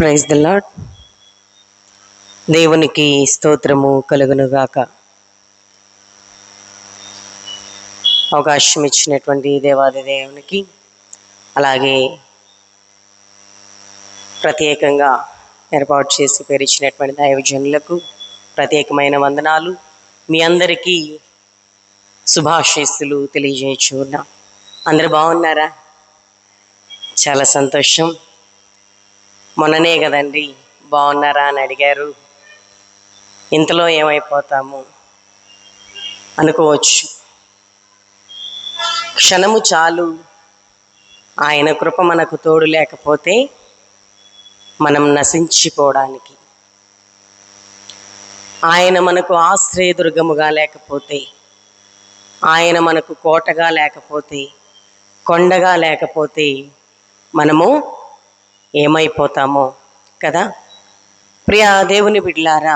Praise the lord. దేవునికి స్తోత్రము కలుగునుగాక. అవకాశం ఇచ్చినటువంటి దేవాది దేవునికి, అలాగే ప్రత్యేకంగా ఏర్పాటు చేసి పేరిచ్చినటువంటి దైవజనులకు ప్రత్యేకమైన వందనాలు. మీ అందరికీ శుభాశీస్సులు తెలియజేయచున్నా. అందరూ బాగున్నారా? చాలా సంతోషం. మొన్ననే కదండి బాగున్నారా అని అడిగారు. ఇంతలో ఏమైపోతాము అనుకోవచ్చు. క్షణము చాలు, ఆయన కృప మనకు తోడు లేకపోతే మనం నశించిపోవడానికి. ఆయన మనకు ఆశ్రయదుర్గముగా లేకపోతే, ఆయన మనకు కోటగా లేకపోతే, కొండగా లేకపోతే మనము ఏమైపోతామో కదా. ప్రియ దేవుని బిడ్డలారా,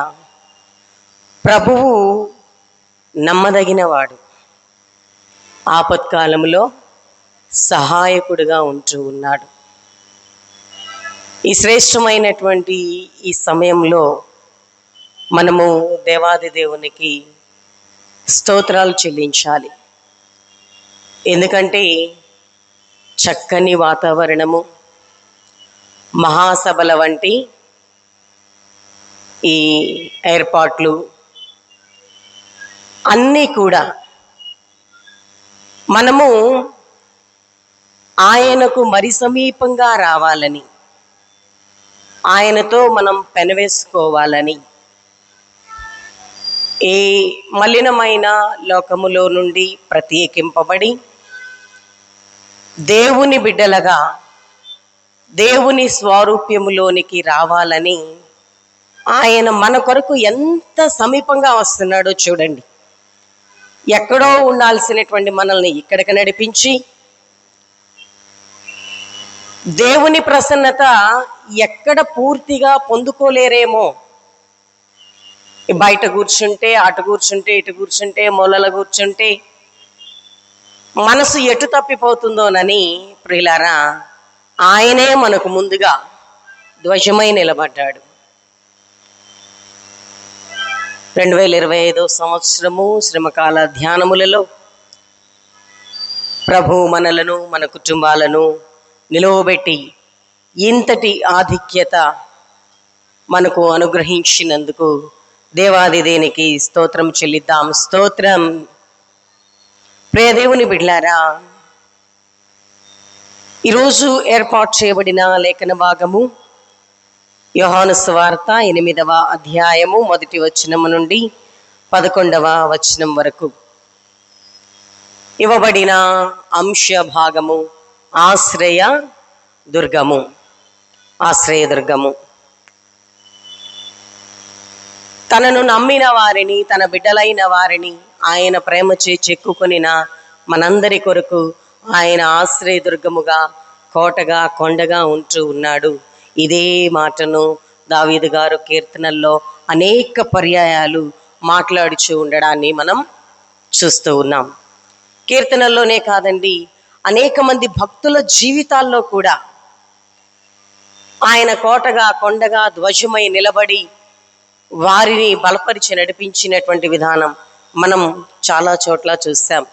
ప్రభువు నమ్మదగినవాడు, ఆపత్కాలంలో సహాయకుడిగా ఉంటూ ఉన్నాడు. ఈ శ్రేష్టమైనటువంటి ఈ సమయంలో మనము దేవాది దేవునికి స్తోత్రాలు చెల్లించాలి. ఎందుకంటే చక్కని వాతావరణము, మహాసభల వంటి ఈ ఏర్పాట్లు అన్నీ కూడా మనము ఆయనకు మరి సమీపంగా రావాలని, ఆయనతో మనం పెనవేసుకోవాలని, ఈ మలినమైన లోకములో నుండి ప్రత్యేకింపబడి దేవుని బిడ్డలుగా దేవుని స్వారూప్యములోనికి రావాలని ఆయన మన కొరకు ఎంత సమీపంగా వస్తున్నాడో చూడండి. ఎక్కడో ఉండాల్సినటువంటి మనల్ని ఇక్కడికి నడిపించి, దేవుని ప్రసన్నత ఎక్కడ పూర్తిగా పొందుకోలేరేమో, బయట కూర్చుంటే, అటు కూర్చుంటే, ఇటు కూర్చుంటే, మూలల కూర్చుంటే మనసు ఎటు తప్పిపోతుందోనని ప్రియులారా, ఆయనే మనకు ముందుగా ధ్వజమై నిలబడ్డాడు. 2025 సంవత్సరము శ్రమకాల ధ్యానములలో ప్రభు మనలను, మన కుటుంబాలను నిలువబెట్టి ఇంతటి ఆధిక్యత మనకు అనుగ్రహించినందుకు దేవాది దేనికి స్తోత్రం చెల్లిద్దాం. స్తోత్రం. ప్రియ దేవుని బిడ్డలారా, ఈరోజు ఏర్పాటు చేయబడిన లేఖన భాగము యోహాను సువార్త 8వ అధ్యాయము 1వ వచనము నుండి 11వ వచనం వరకు ఇవ్వబడిన అంశ భాగము ఆశ్రయ దుర్గము. తనను నమ్మిన వారిని, తన బిడ్డలైన వారిని ఆయన ప్రేమచే చెక్కుకొనిన మనందరి కొరకు ఆయన ఆశ్రయదుర్గముగా, కోటగా, కొండగా ఉంటూ ఉన్నాడు. ఇదే మాటను దావీదు గారు కీర్తనల్లో అనేక పర్యాయాలు మాట్లాడుచూ ఉండడాన్ని మనం చూస్తూ ఉన్నాం. కీర్తనల్లోనే కాదండి, అనేక మంది భక్తుల జీవితాల్లో కూడా ఆయన కోటగా, కొండగా, ధ్వజమై నిలబడి వారిని బలపరిచి నడిపించినటువంటి విధానం మనం చాలా చోట్ల చూసాం.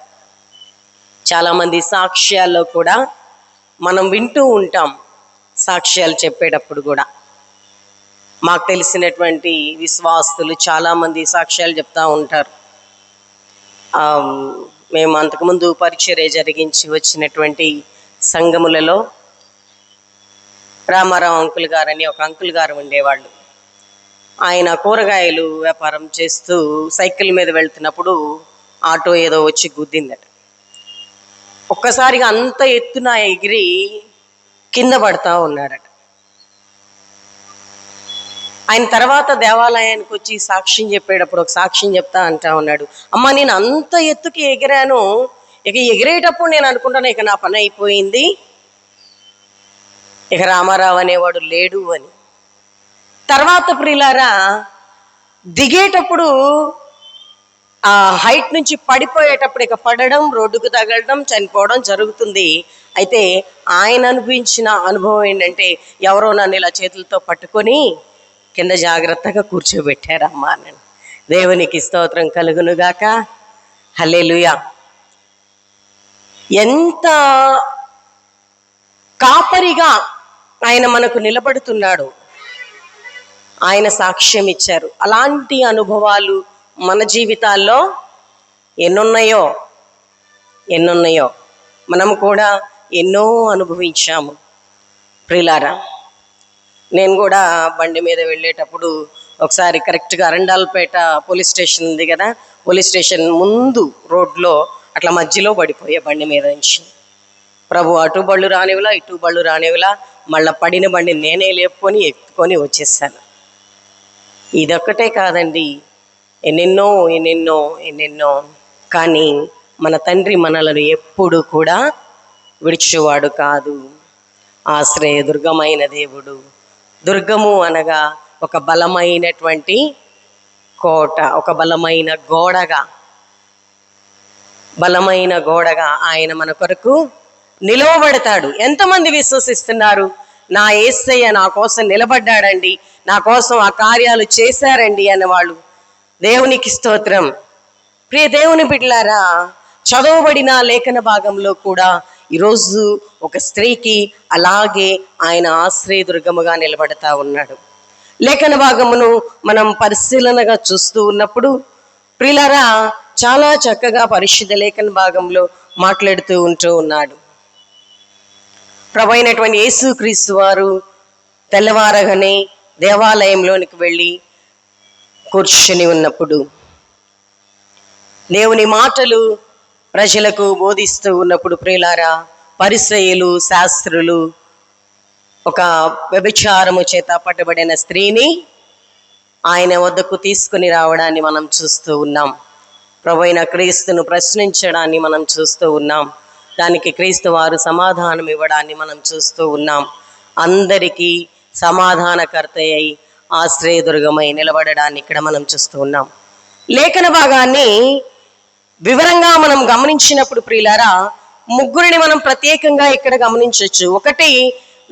చాలామంది సాక్ష్యాల్లో కూడా మనం వింటూ ఉంటాం. సాక్ష్యాలు చెప్పేటప్పుడు కూడా మాకు తెలిసినటువంటి విశ్వాసులు చాలామంది సాక్ష్యాలు చెప్తూ ఉంటారు. మేము అంతకుముందు పరిచర్య జరిగించి వచ్చినటువంటి సంఘములలో రామారావు అంకుల్ గారని ఒక అంకుల్ గారు ఉండేవాళ్ళు. ఆయన కూరగాయలు వ్యాపారం చేస్తూ సైకిల్ మీద వెళ్తున్నప్పుడు ఆటో ఏదో వచ్చి గుద్దిందట. ఒక్కసారిగా అంత ఎత్తున ఎగిరి కింద పడతా ఉన్నాడట. ఆయన తర్వాత దేవాలయానికి వచ్చి సాక్ష్యం చెప్పేటప్పుడు ఒక సాక్ష్యం చెప్తా అంటా ఉన్నాడు, అమ్మ నేను అంత ఎత్తుకి ఎగిరాను, ఇక ఎగిరేటప్పుడు నేను అనుకుంటాను ఇక నా పని అయిపోయింది, ఇక రామారావు అనేవాడు లేడు అని. తర్వాత ప్రియులారా, దిగేటప్పుడు ఆ హైట్ నుంచి పడిపోయేటప్పుడు ఇక పడడం, రోడ్డుకు తగలడం, చనిపోవడం జరుగుతుంది. అయితే ఆయన అనుభవించిన అనుభవం ఏంటంటే, ఎవరో నన్ను ఇలా చేతులతో పట్టుకొని కింద జాగ్రత్తగా కూర్చోబెట్టారమ్మా అని. దేవునికి స్తోత్రం కలుగునుగాక. హల్లెలూయా. ఎంత కాపరిగా ఆయన మనకు నిలబడుతున్నాడు. ఆయన సాక్ష్యం ఇచ్చారు. అలాంటి అనుభవాలు మన జీవితాల్లో ఎన్నున్నాయో మనం కూడా ఎన్నో అనుభవించాము ప్రియులారా. నేను కూడా బండి మీద వెళ్ళేటప్పుడు ఒకసారి కరెక్ట్గా అరండాలపేట పోలీస్ స్టేషన్ ఉంది కదా, పోలీస్ స్టేషన్ ముందు రోడ్లో అట్లా మధ్యలో పడిపోయే బండి మీద నుంచి. ప్రభు అటు బళ్ళు రానివిలా, ఇటు బళ్ళు రానివిలా, మళ్ళీ పడిన బండి నేనే లేపుకొని ఎత్తుకొని వచ్చేసాను. ఇదొక్కటే కాదండి, ఎన్నెన్నో. కానీ మన తండ్రి మనలను ఎప్పుడు కూడా విడిచేవాడు కాదు. ఆశ్రయదుర్గమైన దేవుడు. దుర్గము అనగా ఒక బలమైనటువంటి కోట, ఒక బలమైన గోడగా ఆయన మన కొరకు నిలవబడతాడు. ఎంతమంది విశ్వసిస్తున్నారు? నా యేసయ్య నా కోసం నిలబడ్డాడండి, నా కోసం ఆ కార్యాలు చేశారండి అన్నవాళ్ళు. దేవునికి స్తోత్రం. ప్రియ దేవుని బిడ్డలారా, చదవబడిన లేఖన భాగంలో కూడా ఈరోజు ఒక స్త్రీకి అలాగే ఆయన ఆశ్రయదుర్గముగా నిలబడతా ఉన్నాడు. లేఖన భాగమును మనం పరిశీలనగా చూస్తూ ఉన్నప్పుడు ప్రియులారా, చాలా చక్కగా పరిశుద్ధ లేఖన భాగంలో మాట్లాడుతూ ఉన్నాడు. ప్రభు అయినటువంటి యేసుక్రీస్తు వారు తెల్లవారగానే దేవాలయంలోనికి వెళ్ళి కూర్చుని ఉన్నప్పుడు, దేవుని మాటలు ప్రజలకు బోధిస్తూ ఉన్నప్పుడు ప్రియులారా, పరిసయ్యులు, శాస్త్రులు ఒక వ్యభిచారము చేత పట్టబడిన స్త్రీని ఆయన వద్దకు తీసుకుని రావడాన్ని మనం చూస్తూ ఉన్నాం. ప్రభు అయిన క్రీస్తును ప్రశ్నించడాన్ని మనం చూస్తూ ఉన్నాం. దానికి క్రీస్తు వారు సమాధానం ఇవ్వడాన్ని మనం చూస్తూ ఉన్నాం. అందరికీ సమాధానకర్త అయి ఆశ్రయదుర్గమై నిలబడడాన్ని ఇక్కడ మనం చూస్తూ ఉన్నాం. లేఖన భాగాన్ని వివరంగా మనం గమనించినప్పుడు ప్రియులారా, ముగ్గురిని మనం ప్రత్యేకంగా ఇక్కడ గమనించవచ్చు. ఒకటి,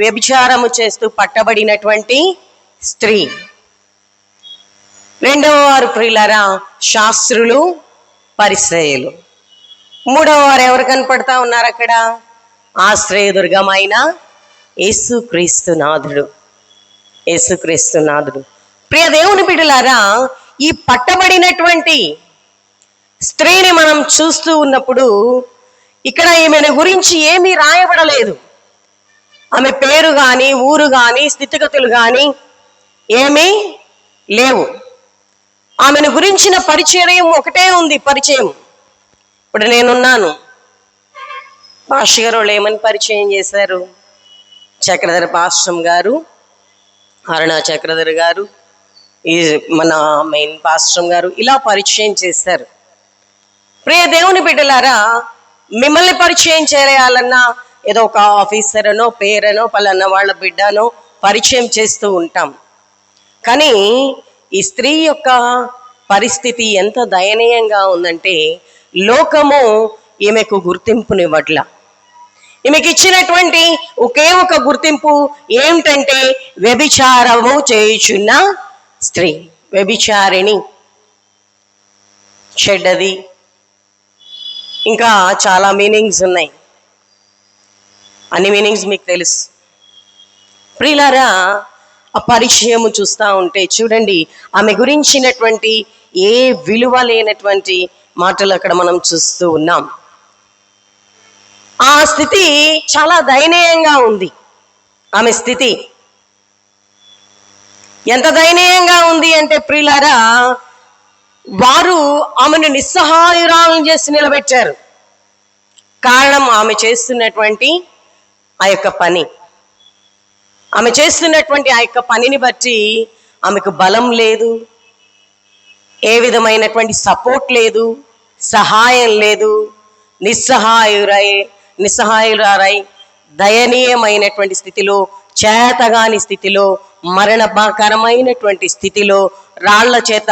వ్యభిచారము చేస్తూ పట్టబడినటువంటి స్త్రీ. రెండవ వారు ప్రియులారా శాస్త్రులు, పరిసయ్యులు. మూడవ వారు ఎవరు కనపడతా ఉన్నారు అక్కడ? ఆశ్రయదుర్గమైన యేసుక్రీస్తు నాథుడు. ప్రియ దేవుని బిడ్డలారా, ఈ పట్టబడినటువంటి స్త్రీని మనం చూస్తూ ఉన్నప్పుడు ఇక్కడ ఈమెను గురించి ఏమీ రాయబడలేదు. ఆమె పేరు కానీ, ఊరు కానీ, స్థితిగతులు కానీ ఏమీ లేవు. ఆమెను గురించిన పరిచయం ఒకటే ఉంది. పరిచయం ఇప్పుడు నేనున్నాను. పాస్టర్ గారు వాళ్ళు ఏమని పరిచయం చేశారు? చక్రధర పాస్టర్ గారు, అరుణ చక్రధర్ గారు, ఈ మన మెయిన్ పాస్టర్ గారు ఇలా పరిచయం చేశారు. ప్రియ దేవుని బిడ్డలారా, మిమ్మల్ని పరిచయం చేయాలన్నా ఏదో ఒక ఆఫీసర్ అనో, పేరనో, పలానా వాళ్ళ బిడ్డనో పరిచయం చేస్తూ ఉంటాం. కానీ ఈ స్త్రీ యొక్క పరిస్థితి ఎంత దయనీయంగా ఉందంటే, లోకము ఈమెకు గుర్తింపునివ్వట్ల. ఈమెకి ఇచ్చినటువంటి ఒకే ఒక గుర్తింపు ఏమిటంటే వ్యభిచారము చేయుచున్న స్త్రీ, వ్యభిచారిణి, చెడ్డది, ఇంకా చాలా మీనింగ్స్ ఉన్నాయి. అన్ని మీనింగ్స్ మీకు తెలుసు. ప్రియులారా, ఆ పరిచయము చూస్తూ ఉంటే చూడండి, ఆమె గురించినటువంటి ఏ విలువ లేనటువంటి మాటలు అక్కడ మనం చూస్తూ ఉన్నాం. ఆ స్థితి చాలా దయనీయంగా ఉంది. ఆమె స్థితి ఎంత దయనీయంగా ఉంది అంటే ప్రియులారా, వారు ఆమెను నిస్సహాయురాలను చేసి నిలబెట్టారు. కారణం ఆమె చేస్తున్నటువంటి ఆ యొక్క పని. ఆమె చేస్తున్నటువంటి ఆ యొక్క పనిని బట్టి ఆమెకు బలం లేదు, ఏ విధమైనటువంటి సపోర్ట్ లేదు, సహాయం లేదు. నిస్సహాయురారై దయనీయమైనటువంటి స్థితిలో, చేతగాని స్థితిలో, మరణకరమైనటువంటి స్థితిలో రాళ్ల చేత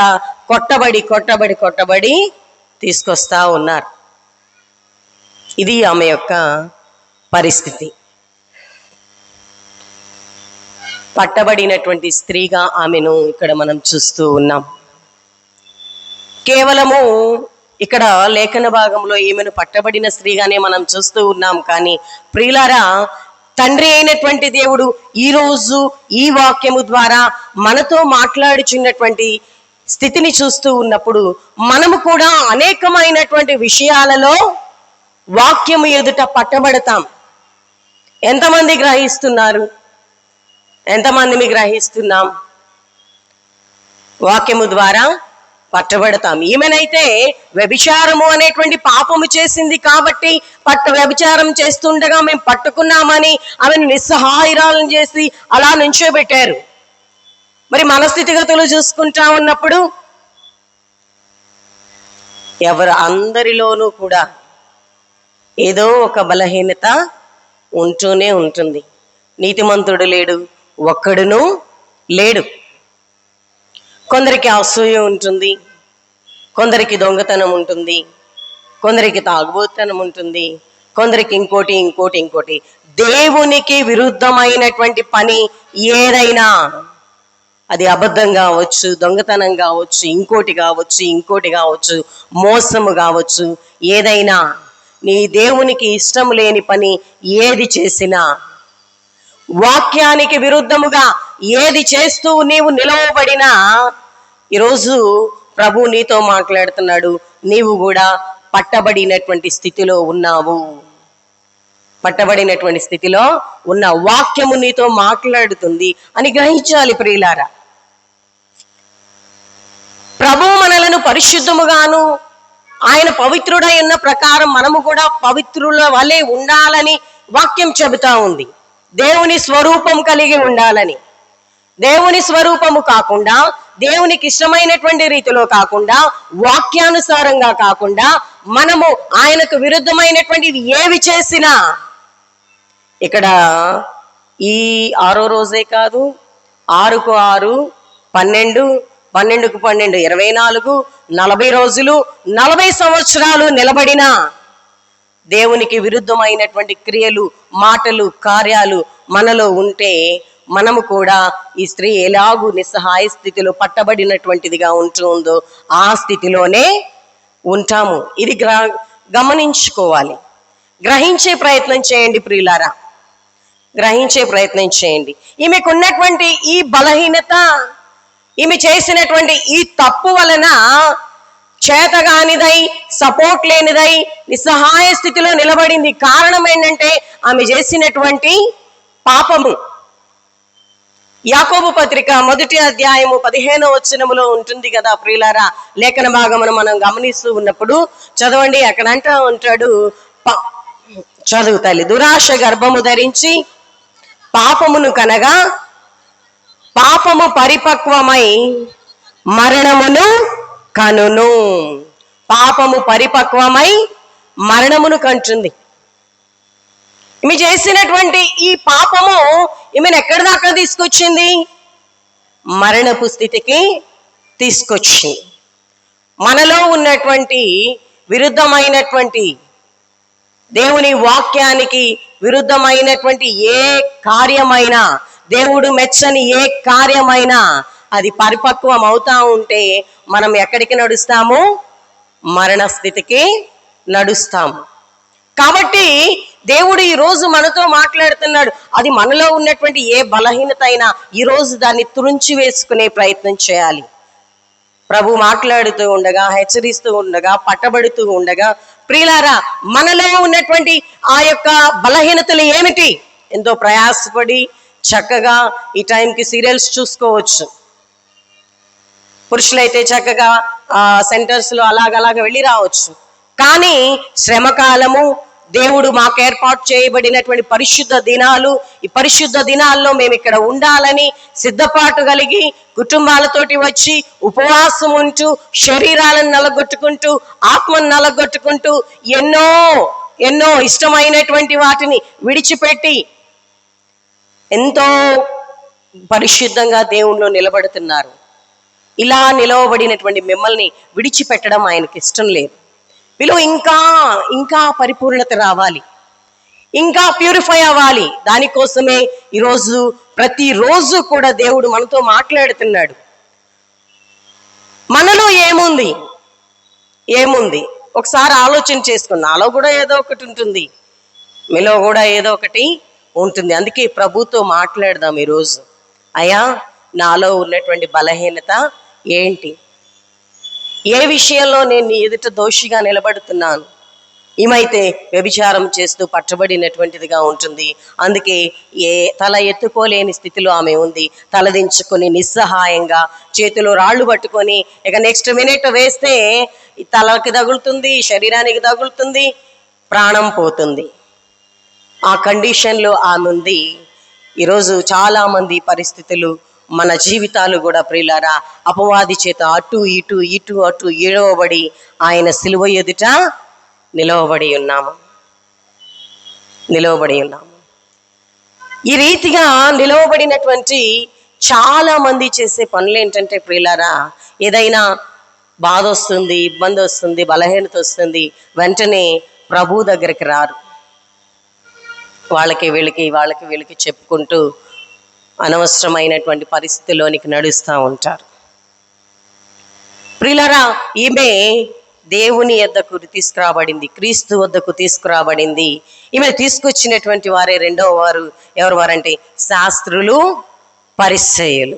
కొట్టబడి తీసుకొస్తా ఉన్నారు. ఇది ఆమె యొక్క పరిస్థితి. పట్టబడినటువంటి స్త్రీగా ఆమెను ఇక్కడ మనం చూస్తూ ఉన్నాం. కేవలము ఇక్కడ లేఖన భాగంలో ఈమెను పట్టబడిన స్త్రీగానే మనం చూస్తూ ఉన్నాం. కానీ ప్రియులారా, తండ్రి అయినటువంటి దేవుడు ఈరోజు ఈ వాక్యము ద్వారా మనతో మాట్లాడుచున్నటువంటి స్థితిని చూస్తూ ఉన్నప్పుడు మనము కూడా అనేకమైనటువంటి విషయాలలో వాక్యము ఎదుట పట్టబడతాం. ఎంతమంది గ్రహిస్తున్నారు? ఎంతమంది గ్రహిస్తున్నాం? వాక్యము ద్వారా పట్టబడతాం. ఈమెనైతే వ్యభిచారము అనేటువంటి పాపము చేసింది కాబట్టి వ్యభిచారం చేస్తుండగా మేము పట్టుకున్నామని ఆమెను నిస్సహాయురాలను చేసి అలా నుంచోబెట్టారు. మరి మన స్థితిగతులు చూసుకుంటా ఉన్నప్పుడు అందరిలోనూ కూడా ఏదో ఒక బలహీనత ఉంటూనే ఉంటుంది. నీతిమంతుడు లేడు, ఒక్కడును లేడు. కొందరికి అసూయ ఉంటుంది, కొందరికి దొంగతనం ఉంటుంది, కొందరికి తాగుబోతనం ఉంటుంది, కొందరికి ఇంకోటి. దేవునికి విరుద్ధమైనటువంటి పని ఏదైనా, అది అబద్ధం కావచ్చు, దొంగతనం కావచ్చు, ఇంకోటి కావచ్చు, మోసము కావచ్చు, ఏదైనా నీ దేవునికి ఇష్టం లేని పని ఏది చేసినా, వాక్యానికి విరుద్ధముగా ఏది చేస్తూ నీవు నిలవబడినా, ఈరోజు ప్రభు నీతో మాట్లాడుతున్నాడు. నీవు కూడా పట్టబడినటువంటి స్థితిలో ఉన్నావు. పట్టబడినటువంటి స్థితిలో ఉన్న వాక్యము నీతో మాట్లాడుతుంది అని గ్రహించాలి ప్రియులారా. ప్రభు మనలను పరిశుద్ధముగాను ఆయన పవిత్రుడై ఉన్న ప్రకారం మనము కూడా పవిత్రుల వలె ఉండాలని వాక్యం చెబుతా ఉంది. దేవుని స్వరూపం కలిగి ఉండాలని. దేవుని స్వరూపము కాకుండా, దేవునికి ఇష్టమైనటువంటి రీతిలో కాకుండా, వాక్యానుసారంగా కాకుండా మనము ఆయనకు విరుద్ధమైనటువంటివి ఏవి చేసినా, ఇక్కడ ఈ 6వ రోజే కాదు, 6కు 6, 12, 12కు 12, 24, 40 రోజులు, 40 సంవత్సరాలు నిలబడినా దేవునికి విరుద్ధమైనటువంటి క్రియలు, మాటలు, కార్యాలు మనలో ఉంటే మనము కూడా ఈ స్త్రీ ఎలాగూ నిస్సహాయ స్థితిలో పట్టబడినటువంటిదిగా ఉంటుందో ఆ స్థితిలోనే ఉంటాము. ఇది గమనించుకోవాలి. గ్రహించే ప్రయత్నం చేయండి ప్రియులారా, గ్రహించే ప్రయత్నం చేయండి. ఈమెకు ఉన్నటువంటి ఈ బలహీనత, ఈమె చేసినటువంటి ఈ తప్పు వలన చేతగానిదై, సపోర్ట్ లేనిదై, నిస్సహాయ స్థితిలో నిలబడింది. కారణం ఏంటంటే ఆమె చేసినటువంటి పాపము. యాకోబు పత్రిక 1వ అధ్యాయము 15వ వచనములో ఉంటుంది కదా ప్రియులారా. లేఖన భాగమును మనం గమనిస్తూ ఉన్నప్పుడు చదవండి. అక్కడ అంటూ ఉంటాడు, చదువు తల్లి, దురాశ గర్భము ధరించి పాపమును కనగా పాపము పరిపక్వమై మరణమును కనును. పాపము పరిపక్వమై మరణమును కంటుంది. ఈమె చేసినటువంటి ఈ పాపము ఈమెను ఎక్కడి దాకా తీసుకొచ్చింది? మరణపు స్థితికి తీసుకొచ్చింది. మనలో ఉన్నటువంటి విరుద్ధమైనటువంటి, దేవుని వాక్యానికి విరుద్ధమైనటువంటి ఏ కార్యమైనా, దేవుడు మెచ్చని ఏ కార్యమైనా అది పరిపక్వం అవుతా ఉంటే మనం ఎక్కడికి నడుస్తాము? మరణ స్థితికి నడుస్తాము. కాబట్టి దేవుడు ఈరోజు మనతో మాట్లాడుతున్నాడు. అది మనలో ఉన్నటువంటి ఏ బలహీనత అయినా ఈరోజు దాన్ని తురించి వేసుకునే ప్రయత్నం చేయాలి. ప్రభు మాట్లాడుతూ ఉండగా, హెచ్చరిస్తూ ఉండగా, పట్టబడుతూ ఉండగా, ప్రియులారా, మనలో ఉన్నటువంటి ఆ యొక్క బలహీనతలు ఏమిటి? ఎంతో ప్రయాసపడి చక్కగా ఈ టైంకి సీరియల్స్ చూసుకోవచ్చు. పురుషులైతే చక్కగా సెంటర్స్లో అలాగ వెళ్ళి రావచ్చు. కానీ శ్రమకాలము, దేవుడు మాకు ఏర్పాటు చేయబడినటువంటి పరిశుద్ధ దినాలు, ఈ పరిశుద్ధ దినాల్లో మేము ఇక్కడ ఉండాలని సిద్ధపాటు కలిగి కుటుంబాలతోటి వచ్చి ఉపవాసం ఉంటూ, శరీరాలను నలగొట్టుకుంటూ, ఆత్మను నలగొట్టుకుంటూ, ఎన్నో ఎన్నో ఇష్టమైనటువంటి వాటిని విడిచిపెట్టి ఎంతో పరిశుద్ధంగా దేవుణ్ణి నిలబడుతున్నారు. ఇలా నిలవబడినటువంటి మిమ్మల్ని విడిచిపెట్టడం ఆయనకి ఇష్టం లేదు. మీలో ఇంకా ఇంకా పరిపూర్ణత రావాలి, ఇంకా ప్యూరిఫై అవ్వాలి. దానికోసమే ఈరోజు ప్రతిరోజు కూడా దేవుడు మనతో మాట్లాడుతున్నాడు. మనలో ఏముంది ఏముంది ఒకసారి ఆలోచన చేసుకుని, నాలో కూడా ఏదో ఒకటి ఉంటుంది, మీలో కూడా ఏదో ఒకటి ఉంటుంది. అందుకే ప్రభుతో మాట్లాడదాం ఈరోజు. అయ్యా, నాలో ఉన్నటువంటి బలహీనత ఏంటి? ఏ విషయంలో నేను నీ ఎదుట దోషిగా నిలబడుతున్నాను? ఏమైతే వ్యభిచారం చేస్తూ పట్టబడినటువంటిదిగా ఉంటుంది. అందుకే తల ఎత్తుకోలేని స్థితిలో ఆమె ఉంది. తలదించుకొని నిస్సహాయంగా చేతిలో రాళ్ళు పట్టుకొని ఇక నెక్స్ట్ మినిట్ వేస్తే తలకి తగులుతుంది, శరీరానికి తగులుతుంది, ప్రాణం పోతుంది. ఆ కండిషన్లో ఆమె ఉంది. ఈరోజు చాలామంది పరిస్థితులు, మన జీవితాలు కూడా ప్రియులారా అపవాది చేత అటు ఇటు ఇటు అటు ఏడవబడి ఆయన సిలువ ఎదుట నిలవబడి ఉన్నాము. ఈ రీతిగా నిలవబడినటువంటి చాలా మంది చేసే పనులు ఏంటంటే ప్రియులారా, ఏదైనా బాధ వస్తుంది, ఇబ్బంది వస్తుంది, బలహీనత వస్తుంది, వెంటనే ప్రభు దగ్గరికి రారు. వాళ్ళకి వీళ్ళకి చెప్పుకుంటూ అనవసరమైనటువంటి పరిస్థితిలోనికి నడుస్తూ ఉంటారు. ప్రియులారా, ఈమె దేవుని యొద్దకు తీసుకురాబడింది, క్రీస్తు వద్దకు తీసుకురాబడింది. ఈమె తీసుకొచ్చినటువంటి వారే రెండవ వారు ఎవరు వారంటే శాస్త్రులు పరిసయ్యులు.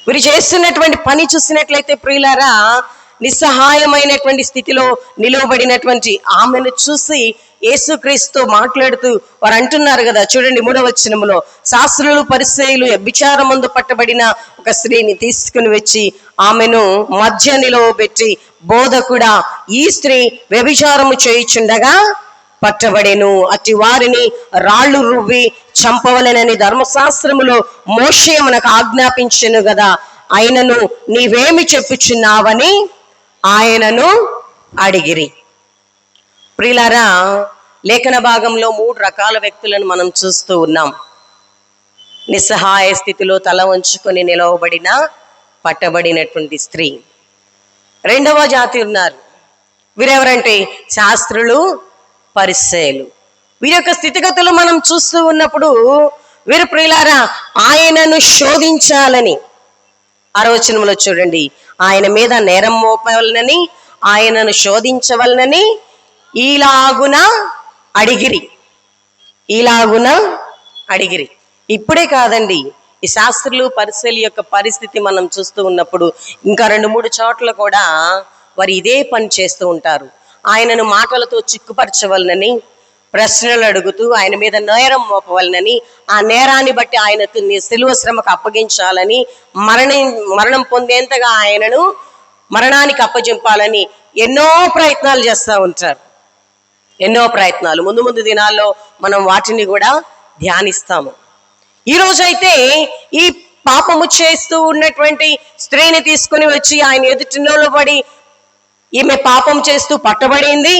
వీరు చేస్తున్నటువంటి పని చూసినట్లయితే ప్రియులారా, నిస్సహాయమైనటువంటి స్థితిలో నిలవబడినటువంటి ఆమెను చూసి యేసుక్రీస్తు మాట్లాడుతూ వారు అంటున్నారు కదా, చూడండి 3వ వచనములో, శాస్త్రులు పరిసయ్యులు వ్యభిచారమందు పట్టబడిన ఒక స్త్రీని తీసుకుని వచ్చి ఆమెను మధ్య నిలవబెట్టి, బోధకుడా, ఈ స్త్రీ వ్యభిచారము చేయుచుండగా పట్టబడెను, అట్టి వారిని రాళ్ళు రువ్వి చంపవలెనని ధర్మశాస్త్రములో మోషే మనకు ఆజ్ఞాపించెను కదా, ఆయనను నీవేమి చెప్పుచున్నావని ఆయనను అడిగిరి. ప్రియులారా, లేఖన భాగంలో 3 రకాల వ్యక్తులను మనం చూస్తూ ఉన్నాం. నిస్సహాయ స్థితిలో తల వంచుకొని నిలవబడిన పట్టబడినటువంటి స్త్రీ. రెండవ జాతి ఉన్నారు. వీరెవరంటే శాస్త్రులు పరిసయ్యులు. వీరి యొక్క స్థితిగతులు మనం చూస్తూ ఉన్నప్పుడు వీరు ప్రియులారా ఆయనను శోధించాలని, 6వ వచనంలో చూడండి, ఆయన మీద నేరం మోపవలనని, ఆయనను శోధించవలనని ఈలాగున అడిగిరి. ఇప్పుడే కాదండి, ఈ శాస్త్రులు పరిసయ్యుల యొక్క పరిస్థితి మనం చూస్తూ ఉన్నప్పుడు ఇంకా 2-3 చోట్ల కూడా వారు ఇదే పని చేస్తూ ఉంటారు. ఆయనను మాటలతో చిక్కుపరచవలనని, ప్రశ్నలు అడుగుతూ ఆయన మీద నేరం మోపవలనని, ఆ నేరాన్ని బట్టి ఆయనకు సిలువ శ్రమకు అప్పగించాలని, మరణం పొందేంతగా ఆయనను మరణానికి అప్పగింపాలని ఎన్నో ప్రయత్నాలు చేస్తూ ఉంటారు. ముందు దినాల్లో మనం వాటిని కూడా ధ్యానిస్తాము. ఈరోజైతే ఈ పాపము చేస్తూ ఉన్నటువంటి స్త్రీని తీసుకుని వచ్చి ఆయన ఎదుటి నిలబడి, ఈమె పాపం చేస్తూ పట్టబడింది,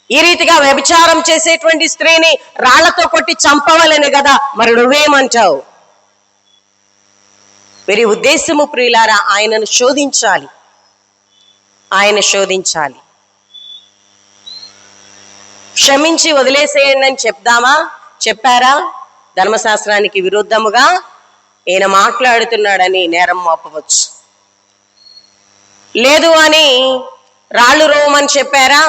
ఈ రీతిగా వ్యభిచారం చేసేటువంటి స్త్రీని రాళ్లతో కొట్టి చంపవలని కదా, మరి నువ్వేమంటావు? వీరి ఉద్దేశము ప్రియులారా ఆయనను శోధించాలి. క్షమించి వదిలేసేయండి అని చెప్పారా? ధర్మశాస్త్రానికి విరుద్ధముగా ఈయన మాట్లాడుతున్నాడని నేరం మోపవచ్చు. లేదు అని రాళ్ళు రోమని చెప్పారా?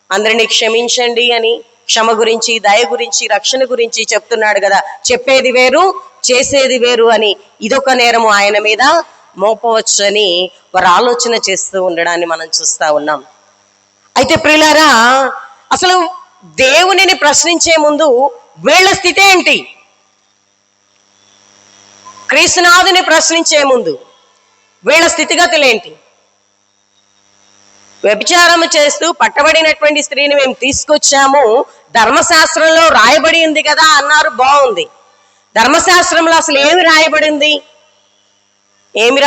అందరినీ క్షమించండి అని, క్షమ గురించి, దయ గురించి, రక్షణ గురించి చెప్తున్నాడు కదా, చెప్పేది వేరు చేసేది వేరు అని ఇదొక నేరము ఆయన మీద మోపవచ్చు అని వారు ఆలోచన చేస్తూ ఉండడాన్ని మనం చూస్తూ ఉన్నాం. అయితే ప్రియులారా, అసలు దేవునిని ప్రశ్నించే ముందు వీళ్ళ స్థితి ఏంటి? క్రీస్తునాథుని ప్రశ్నించే ముందు వీళ్ళ స్థితిగతులేంటి? వ్యభిచారము చేస్తూ పట్టబడినటువంటి స్త్రీని మేము తీసుకొచ్చాము, ధర్మశాస్త్రంలో రాయబడి ఉంది కదా అన్నారు. బాగుంది. ధర్మశాస్త్రంలో అసలు ఏమి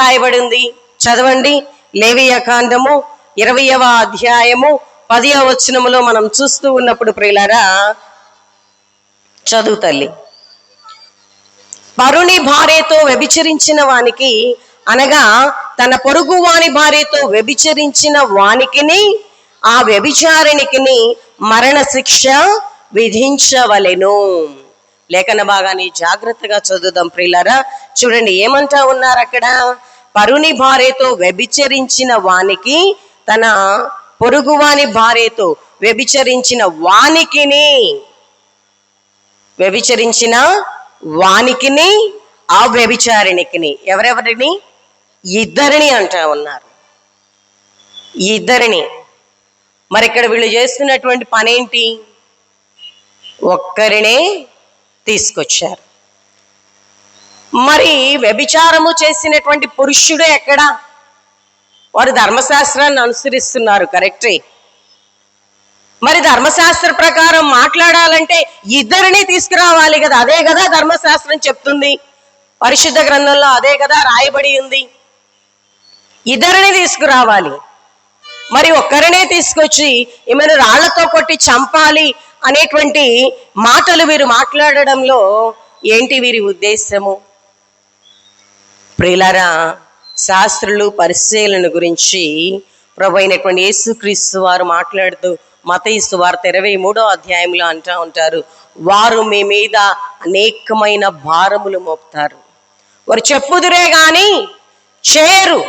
రాయబడింది? చదవండి. లేవియకాండము 20వ అధ్యాయము 10వ వచనములో మనం చూస్తూ ఉన్నప్పుడు ప్రియులారా, చదువు తల్లి. పరుని భార్యతో వ్యభిచరించిన వానికి అనగా తన పొరుగు వాని భార్యతో వ్యభిచరించిన వానికిని ఆ వ్యభిచారిణికిని మరణ శిక్ష విధించవలెను. లేఖన భాగాన్ని జాగ్రత్తగా చదువుదాం ప్రియులారా. చూడండి ఏమంటా ఉన్నారు అక్కడ. పరుని భార్యతో వ్యభిచరించిన వానికి, తన పొరుగువాని భార్యతో వ్యభిచరించిన వానికిని, వ్యభిచరించిన వానికిని ఆ వ్యభిచారిణికిని, ఎవరెవరిని? ఇద్దరిని అంటా ఉన్నారు, ఇద్దరిని. మరి ఇక్కడ వీళ్ళు చేస్తున్నటువంటి పనేంటి? ఒక్కరినే తీసుకొచ్చారు. మరి వ్యభిచారము చేసినటువంటి పురుషుడు ఎక్కడ? వారు ధర్మశాస్త్రాన్ని అనుసరిస్తున్నారు, కరెక్టే. మరి ధర్మశాస్త్ర ప్రకారం మాట్లాడాలంటే ఇద్దరిని తీసుకురావాలి కదా. అదే కదా ధర్మశాస్త్రం చెప్తుంది, పరిశుద్ధ గ్రంథంలో అదే కదా రాయబడి ఉంది. ఇద్దరిని తీసుకురావాలి. మరి ఒక్కరినే తీసుకొచ్చి ఈమెను రాళ్లతో కొట్టి చంపాలి అనేటువంటి మాటలు వీరు మాట్లాడడంలో ఏంటి వీరి ఉద్దేశము? ప్రియులారా, శాస్త్రులు పరిశీలన గురించి ప్రభు అయినటువంటి యేసుక్రీస్తు వారు మాట్లాడుతూ మత్తయి సువార్త 23వ అధ్యాయంలో అంటూ ఉంటారు, వారు మీ మీద అనేకమైన భారములు మోపుతారు, వారు చెప్పుదురే గాని చేయరు,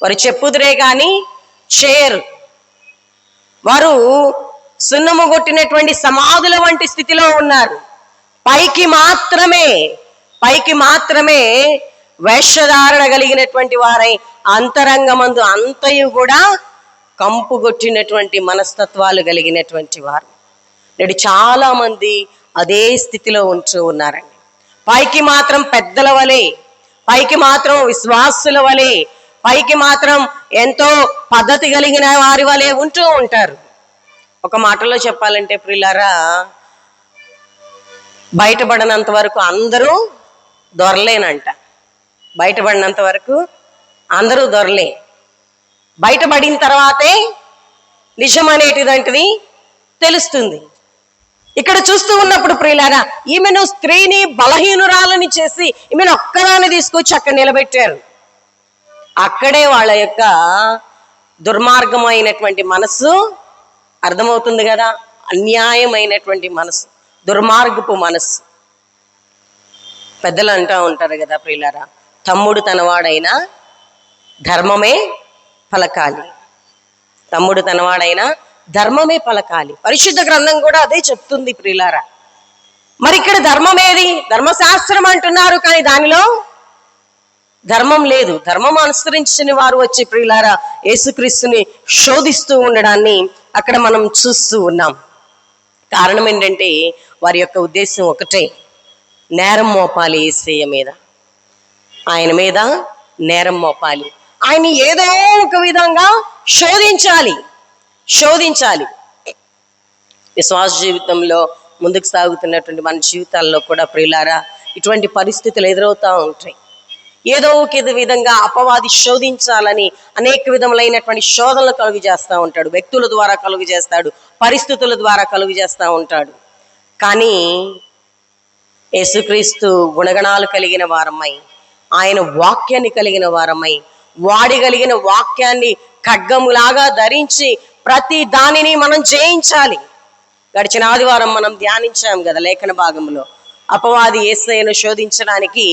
వారు చెప్పుదురే గాని చేయరు. వారు సున్నము కొట్టినటువంటి సమాధుల వంటి స్థితిలో ఉన్నారు. పైకి మాత్రమే వేషధారణ కలిగినటువంటి వారై అంతరంగమందు అంతయు కూడా కంపుగొట్టినటువంటి మనస్తత్వాలు కలిగినటువంటి వారు. నేడు చాలా మంది అదే స్థితిలో ఉంటూ ఉన్నారండి. పైకి మాత్రం పెద్దల వలె, పైకి మాత్రం విశ్వాసుల వలె, పైకి మాత్రం ఎంతో పద్ధతి కలిగిన వారి వలె ఉంటూ ఉంటారు. ఒక మాటలో చెప్పాలంటే ప్రియులారా, బయటపడినంత వరకు అందరూ దొరలేనంట. బయటపడినంత వరకు అందరూ దొరలే. బయటపడిన తర్వాతే నిజం అనేటిదంటిది తెలుస్తుంది. ఇక్కడ చూస్తూ ఉన్నప్పుడు ప్రియులారా, ఈమెను స్త్రీని బలహీనురాలని చేసి ఈమెను ఒక్కదాన్ని తీసుకొచ్చి అక్కడ నిలబెట్టారు. అక్కడే వాళ్ళ యొక్క దుర్మార్గమైనటువంటి మనసు అర్థమవుతుంది కదా. అన్యాయమైనటువంటి మనసు, దుర్మార్గపు మనసు. పెద్దలు అంటూ ఉంటారు కదా ప్రియులారా, తమ్ముడు తనవాడైనా ధర్మమే పలకాలి, తమ్ముడు తనవాడైనా ధర్మమే పలకాలి. పరిశుద్ధ గ్రంథం కూడా అదే చెప్తుంది ప్రియులారా. మరి ఇక్కడ ధర్మం ఏది? ధర్మశాస్త్రం అంటున్నారు, కానీ దానిలో ధర్మం లేదు. ధర్మం అనుసరించిన వారు వచ్చి ప్రియులారా యేసుక్రీస్తుని శోధిస్తూ ఉండడాన్ని అక్కడ మనం చూస్తూ ఉన్నాం. కారణం ఏంటంటే వారి యొక్క ఉద్దేశం ఒకటే, నేరం మోపాలి యేసయ్య మీద, ఆయన మీద నేరం మోపాలి, ఆయన ఏదో ఒక విధంగా శోధించాలి. విశ్వాస జీవితంలో ముందుకు సాగుతున్నటువంటి మన జీవితాల్లో కూడా ప్రియులారా ఇటువంటి పరిస్థితులు ఎదురవుతూ ఉంటాయి. ఏదో ఒక విధంగా అపవాది శోధించాలని అనేక విధములైనటువంటి శోధనలు కలుగు చేస్తూ ఉంటాడు. వ్యక్తుల ద్వారా కలుగు చేస్తాడు, పరిస్థితుల ద్వారా కలుగు చేస్తూ ఉంటాడు. కానీ యేసుక్రీస్తు గుణగణాలు కలిగిన వారమై, ఆయన వాక్యాన్ని కలిగిన వారమై, వాడగలిగిన వాక్యాన్ని ఖడ్గములాగా ధరించి ప్రతి దానిని మనం జయించాలి. గడిచిన ఆదివారం మనం ధ్యానించాం కదా లేఖన భాగంలో. అపవాది యేసయ్యను శోధించడానికి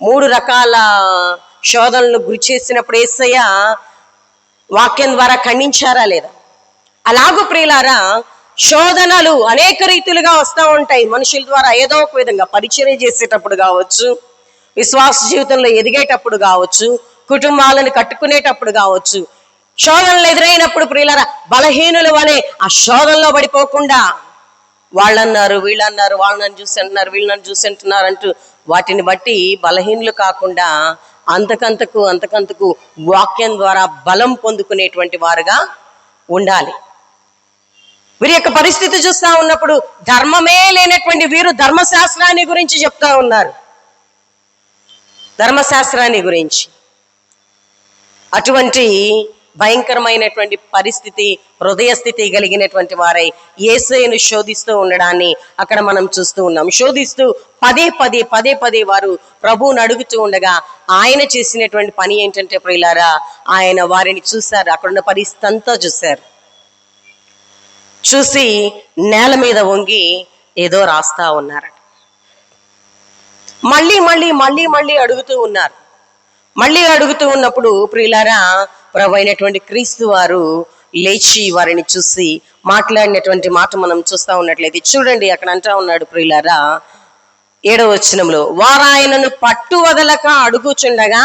3 రకాల శోధనలు గురి చేసినప్పుడు యేసయ్య వాక్యం ద్వారా ఖండించారా లేదా? అలాగూ ప్రియులారా శోధనలు అనేక రీతులుగా వస్తూ ఉంటాయి. మనుషుల ద్వారా ఏదో ఒక విధంగా పరిచర్య చేసేటప్పుడు కావచ్చు, విశ్వాస జీవితంలో ఎదిగేటప్పుడు కావచ్చు, కుటుంబాలను కట్టుకునేటప్పుడు కావచ్చు, శోధనలు ఎదురైనప్పుడు ప్రియులారా బలహీనుల వలె ఆ శోధనలో పడిపోకుండా వాళ్ళన్నారు, వీళ్ళన్నారు, వాళ్ళని చూసి అంటున్నారు, వీళ్ళని చూసి అంటున్నారు అంటూ వాటిని బట్టి బలహీనులు కాకుండా అంతకంతకు వాక్యం ద్వారా బలం పొందుకునేటువంటి వారుగా ఉండాలి. వీరి యొక్క పరిస్థితి చూస్తూ ఉన్నప్పుడు ధర్మమే లేనటువంటి వీరు ధర్మశాస్త్రాన్ని గురించి చెప్తా ఉన్నారు. ధర్మశాస్త్రాన్ని గురించి అటువంటి భయంకరమైనటువంటి పరిస్థితి, హృదయ స్థితి కలిగినటువంటి వారై యేసయ్యను శోధిస్తూ ఉండడాన్ని అక్కడ మనం చూస్తూ ఉన్నాం. శోధిస్తూ పదే పదే వారు ప్రభువుని అడుగుతూ ఉండగా ఆయన చేసినటువంటి పని ఏంటంటే ప్రియులారా, ఆయన వారిని చూశారు. అక్కడున్న పరిస్థితి అంతా చూశారు. చూసి నేల మీద వంగి ఏదో రాస్తా ఉన్నారట. మళ్ళీ అడుగుతూ ఉన్నారు. మళ్ళీ అడుగుతూ ఉన్నప్పుడు ప్రియులారా, ప్రభు అయినటువంటి క్రీస్తు వారు లేచి వారిని చూసి మాట్లాడినటువంటి మాట మనం చూస్తూ ఉన్నట్లయితే చూడండి, అక్కడ అంటా ఉన్నాడు ప్రియులారా 7వ వచనంలో, వారు ఆయనను పట్టు వదలక అడుగుచుండగా